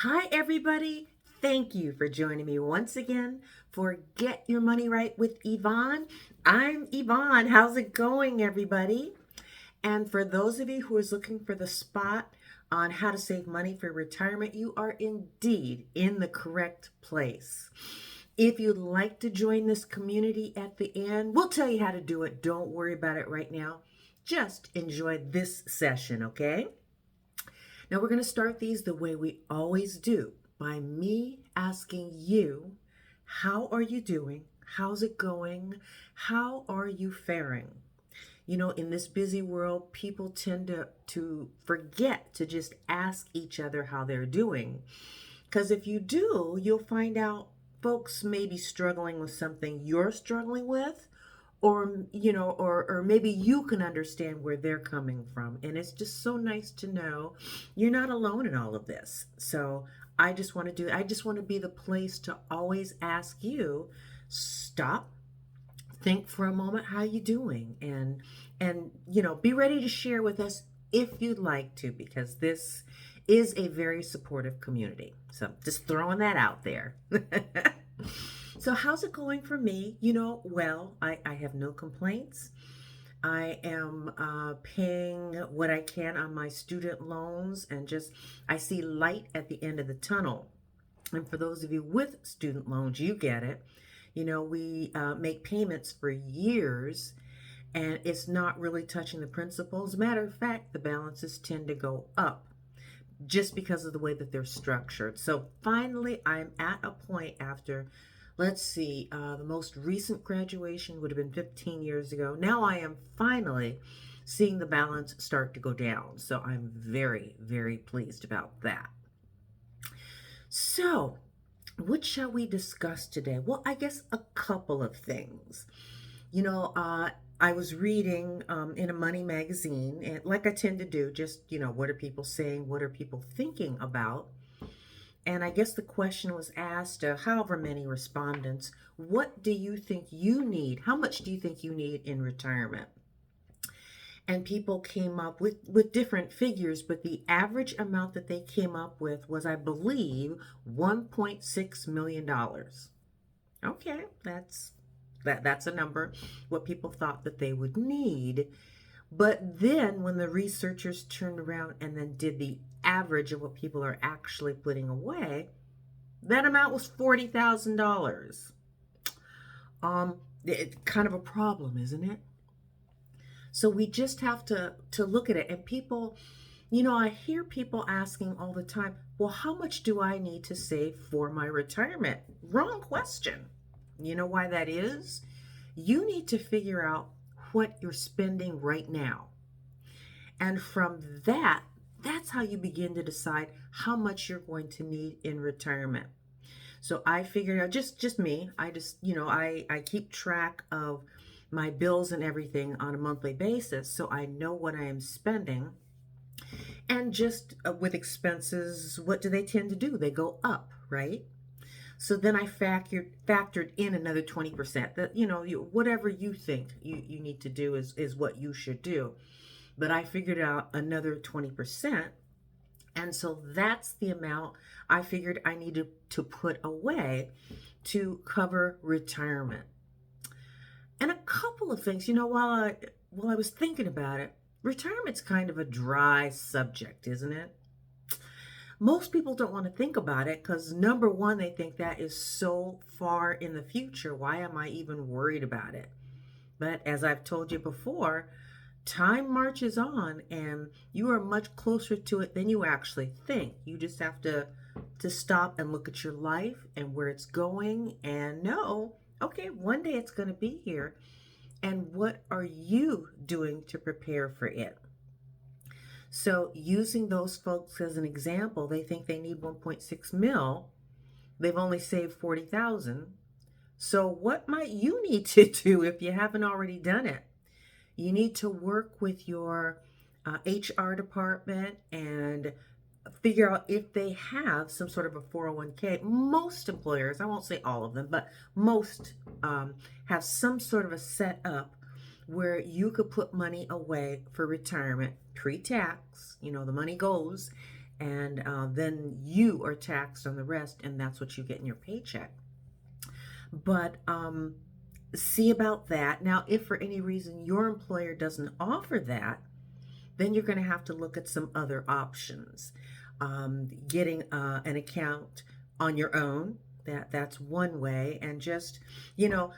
Hi, everybody. Thank you for joining me once again for Get Your Money Right with Yvonne. I'm Yvonne. How's it going, everybody? And for those of you who is looking for the spot on how to save money for retirement, you are indeed in the correct place. If you'd like to join this community at the end, we'll tell you how to do it. Don't worry about it right now. Just enjoy this session, okay? Now we're going to start these the way we always do by me asking you, how are you doing? How's it going? How are you faring? In this busy world, people tend to forget to just ask each other how they're doing. Because if you do, you'll find out folks may be struggling with something you're struggling with, or maybe you can understand where they're coming from. And it's just so nice to know you're not alone in all of this. So I just want to be the place to always ask you, stop, think for a moment how you doing, and be ready to share with us if you'd like to, because this is a very supportive community. So just throwing that out there. So how's it going for me? I have no complaints. I am paying what I can on my student loans, and just I see light at the end of the tunnel. And for those of you with student loans, you get it. We make payments for years, and it's not really touching the principal. As a matter of fact, the balances tend to go up just because of the way that they're structured. So finally, I'm at a point after, let's see, the most recent graduation would have been 15 years ago. Now I am finally seeing the balance start to go down. So I'm very, very pleased about that. So, what shall we discuss today? Well, I guess a couple of things. You know, uh, I was reading in a money magazine, and like I tend to do, just, what are people saying? What are people thinking about? And I guess the question was asked, however many respondents, what do you think you need? How much do you think you need in retirement? And people came up with different figures, but the average amount that they came up with was, I believe, $1.6 million. Okay, that's a number, what people thought that they would need. But then when the researchers turned around and then did the average of what people are actually putting away, that amount was $40,000. It's kind of a problem, isn't it? So we just have to look at it. And people, I hear people asking all the time, well, how much do I need to save for my retirement? Wrong question. You know why that is? You need to figure out what you're spending right now. And from that, that's how you begin to decide how much you're going to need in retirement. So I figured out, just me, I just, I keep track of my bills and everything on a monthly basis, so I know what I am spending. And just with expenses, what do they tend to do? They go up, right? So then I factored in another 20%. That, whatever you think you need to do is what you should do. But I figured out another 20. And so that's the amount I figured I needed to put away to cover retirement. And a couple of things, while I was thinking about it, retirement's kind of a dry subject, isn't it? Most people don't want to think about it because, number one, they think that is so far in the future. Why am I even worried about it? But as I've told you before, time marches on, and you are much closer to it than you actually think. You just have to stop and look at your life and where it's going and know, okay, one day it's going to be here. And what are you doing to prepare for it? So using those folks as an example, they think they need 1.6 mil. They've only saved 40,000. So what might you need to do if you haven't already done it? You need to work with your HR department and figure out if they have some sort of a 401k. Most employers, I won't say all of them, but most have some sort of a setup where you could put money away for retirement pre-tax. The money goes, and then you are taxed on the rest, and that's what you get in your paycheck. But see about that. Now, if for any reason your employer doesn't offer that, then you're going to have to look at some other options. Getting an account on your own, that's one way. And just, you know,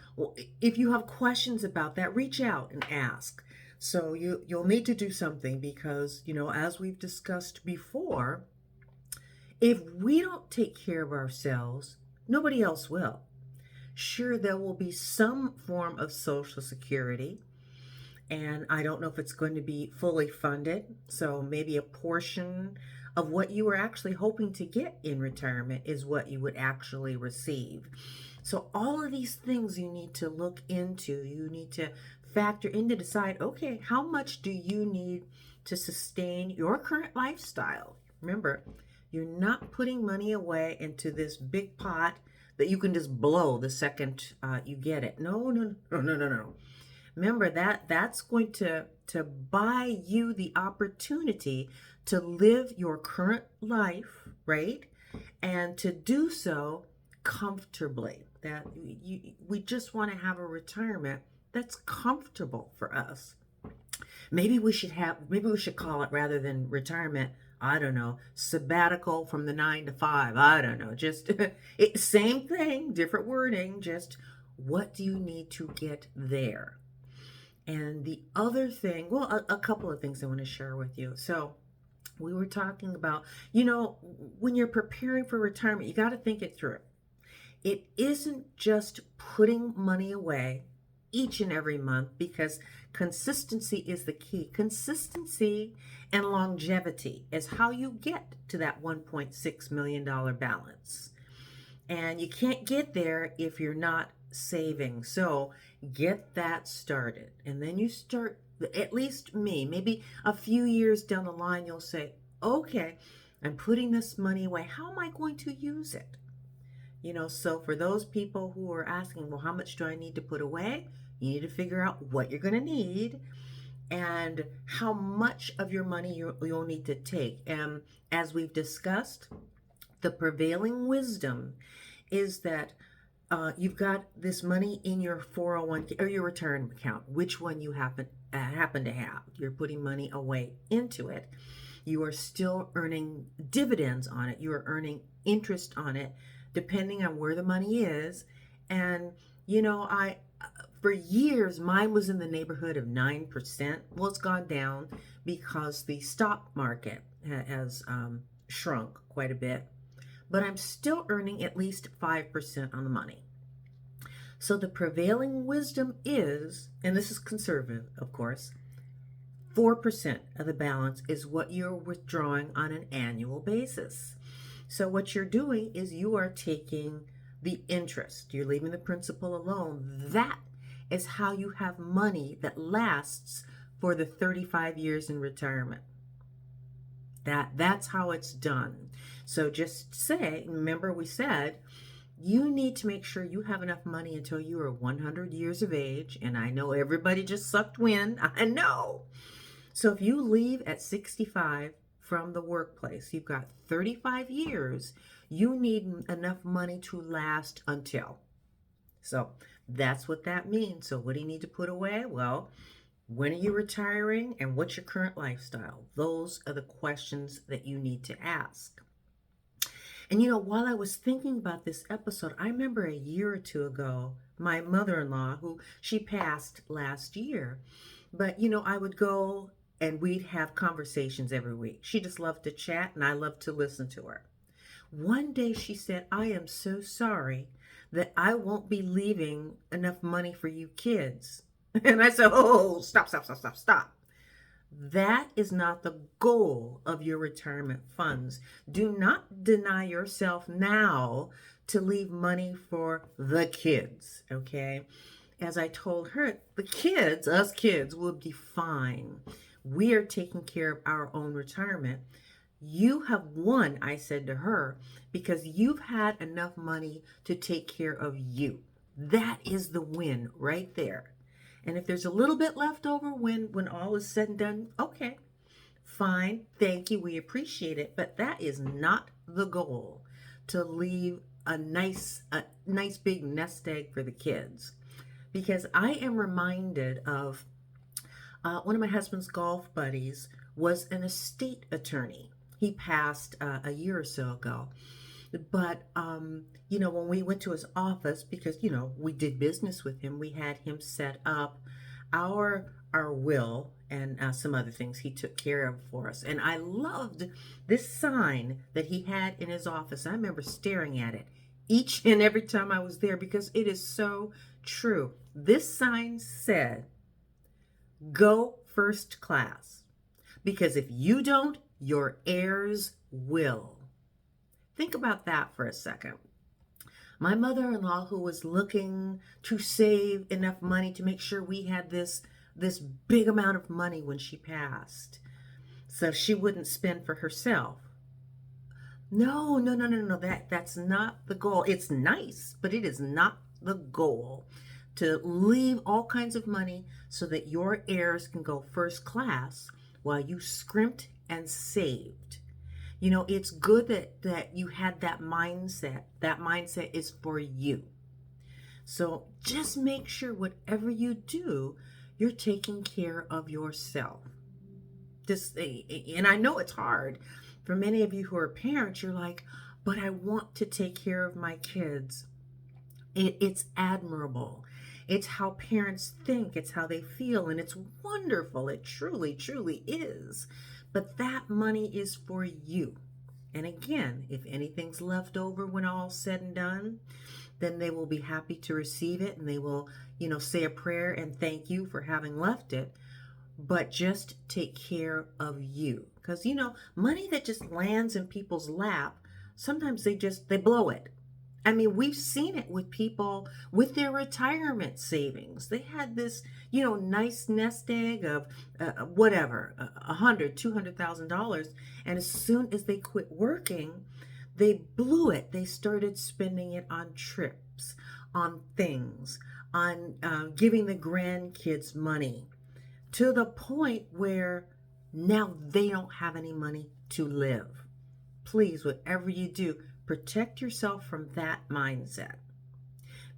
if you have questions about that, reach out and ask. So you'll need to do something because, as we've discussed before, if we don't take care of ourselves, nobody else will. Sure, there will be some form of Social Security, and I don't know if it's going to be fully funded. So maybe a portion of what you were actually hoping to get in retirement is what you would actually receive. So all of these things you need to look into. You need to factor in to decide, okay, how much do you need to sustain your current lifestyle? Remember, you're not putting money away into this big pot that you can just blow the second you get it. No, no, no, no, no, no. Remember that's going to buy you the opportunity to live your current life, right? And to do so comfortably. That we just want to have a retirement that's comfortable for us. Maybe we should call it, rather than retirement, I don't know, sabbatical from the 9 to 5. I don't know. Just same thing, different wording, just what do you need to get there? And the other thing, well, a couple of things I want to share with you. So we were talking about, when you're preparing for retirement, you got to think it through. It isn't just putting money away each and every month, because consistency is the key. Consistency and longevity is how you get to that $1.6 million balance. And you can't get there if you're not saving. So get that started. And then you start, at least me, maybe a few years down the line, you'll say, okay, I'm putting this money away. How am I going to use it? So for those people who are asking, well, how much do I need to put away? You need to figure out what you're going to need and how much of your money you'll need to take. And as we've discussed, the prevailing wisdom is that you've got this money in your 401k or your retirement account, which one you happen to have. You're putting money away into it. You are still earning dividends on it. You are earning interest on it, depending on where the money is. And, for years, mine was in the neighborhood of 9%. Well, it's gone down because the stock market has shrunk quite a bit. But I'm still earning at least 5% on the money. So the prevailing wisdom is, and this is conservative, of course, 4% of the balance is what you're withdrawing on an annual basis. So what you're doing is you are taking the interest. You're leaving the principal alone. That is how you have money that lasts for the 35 years in retirement. That's how it's done. So just say, remember we said, you need to make sure you have enough money until you are 100 years of age. And I know everybody just sucked wind. I know. So if you leave at 65 from the workplace, you've got 35 years, you need enough money to last until. So that's what that means. So what do you need to put away? Well, when are you retiring and what's your current lifestyle? Those are the questions that you need to ask. And while I was thinking about this episode, I remember a year or two ago, my mother-in-law, who she passed last year, but I would go and we'd have conversations every week. She just loved to chat and I loved to listen to her. One day she said, I am so sorry that I won't be leaving enough money for you kids. And I said, oh, stop. That is not the goal of your retirement funds. Do not deny yourself now to leave money for the kids, okay? As I told her, the kids, us kids, will be fine. We are taking care of our own retirement. You have won, I said to her, because you've had enough money to take care of you. That is the win right there. And if there's a little bit left over when all is said and done, okay, fine. Thank you. We appreciate it. But that is not the goal, to leave a nice big nest egg for the kids. Because I am reminded of one of my husband's golf buddies was an estate attorney. He passed a year or so ago. But, when we went to his office, because, we did business with him, we had him set up our will and some other things he took care of for us. And I loved this sign that he had in his office. I remember staring at it each and every time I was there because it is so true. This sign said, "Go first class, because if you don't, your heirs will." Think about that for a second. My mother-in-law, who was looking to save enough money to make sure we had this big amount of money when she passed, so she wouldn't spend for herself. No, no, no, no, no. That's not the goal. It's nice, but it is not the goal to leave all kinds of money so that your heirs can go first class while you scrimped and saved. It's good that you had that mindset. That mindset is for you. So just make sure whatever you do, you're taking care of yourself. And I know it's hard. For many of you who are parents, you're like, but I want to take care of my kids. It's admirable. It's how parents think. It's how they feel. And it's wonderful. It truly, truly is. But that money is for you. And again, if anything's left over when all's said and done, then they will be happy to receive it, and they will, say a prayer and thank you for having left it. But just take care of you. Because, money that just lands in people's lap, sometimes they blow it. I mean, we've seen it with people with their retirement savings. They had this, nice nest egg of whatever, $100,000, $200,000. And as soon as they quit working, they blew it. They started spending it on trips, on things, on giving the grandkids money, to the point where now they don't have any money to live. Please, whatever you do, protect yourself from that mindset,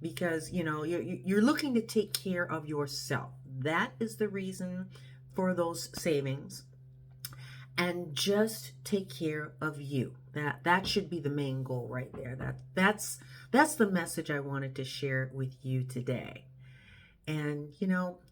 because you're looking to take care of yourself. That is the reason for those savings, and just take care of you. That should be the main goal right there. That's the message I wanted to share with you today. And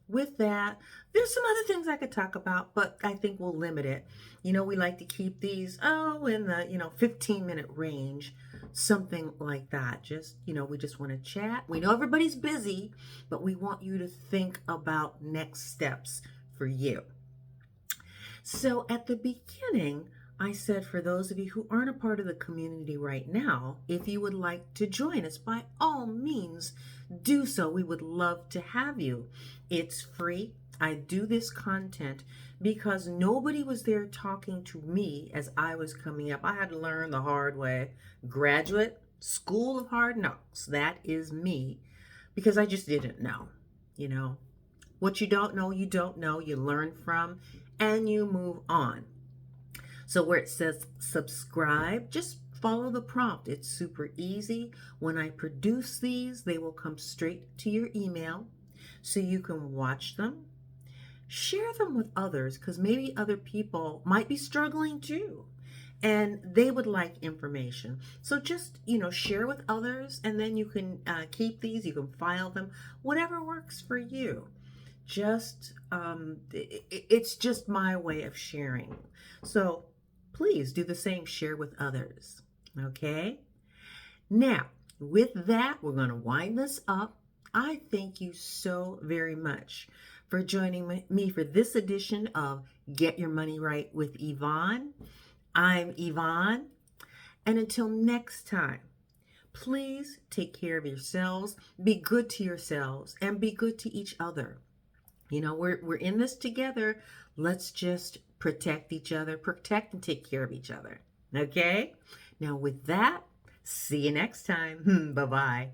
with that, there's some other things I could talk about, but I think we'll limit it. We like to keep these, in the, 15-minute range, something like that. Just, we just want to chat. We know everybody's busy, but we want you to think about next steps for you. So at the beginning, I said, for those of you who aren't a part of the community right now, if you would like to join us, by all means, do so. We would love to have you. It's free. I do this content because nobody was there talking to me as I was coming up. I had to learn the hard way. Graduate School of Hard Knocks. That is me, because I just didn't know. What you don't know, you don't know. You learn from and you move on. So where it says subscribe, just follow the prompt. It's super easy. When I produce these, they will come straight to your email so you can watch them. Share them with others, because maybe other people might be struggling too, and they would like information. So just, share with others, and then you can keep these, you can file them, whatever works for you. Just, it's just my way of sharing. So please do the same, share with others. Okay? Now, with that, we're going to wind this up. I thank you so very much for joining me for this edition of Get Your Money Right with Yvonne. I'm Yvonne. And until next time, please take care of yourselves, be good to yourselves, and be good to each other. We're in this together. Let's just protect each other, protect and take care of each other. Okay? Now with that, see you next time. Bye-bye.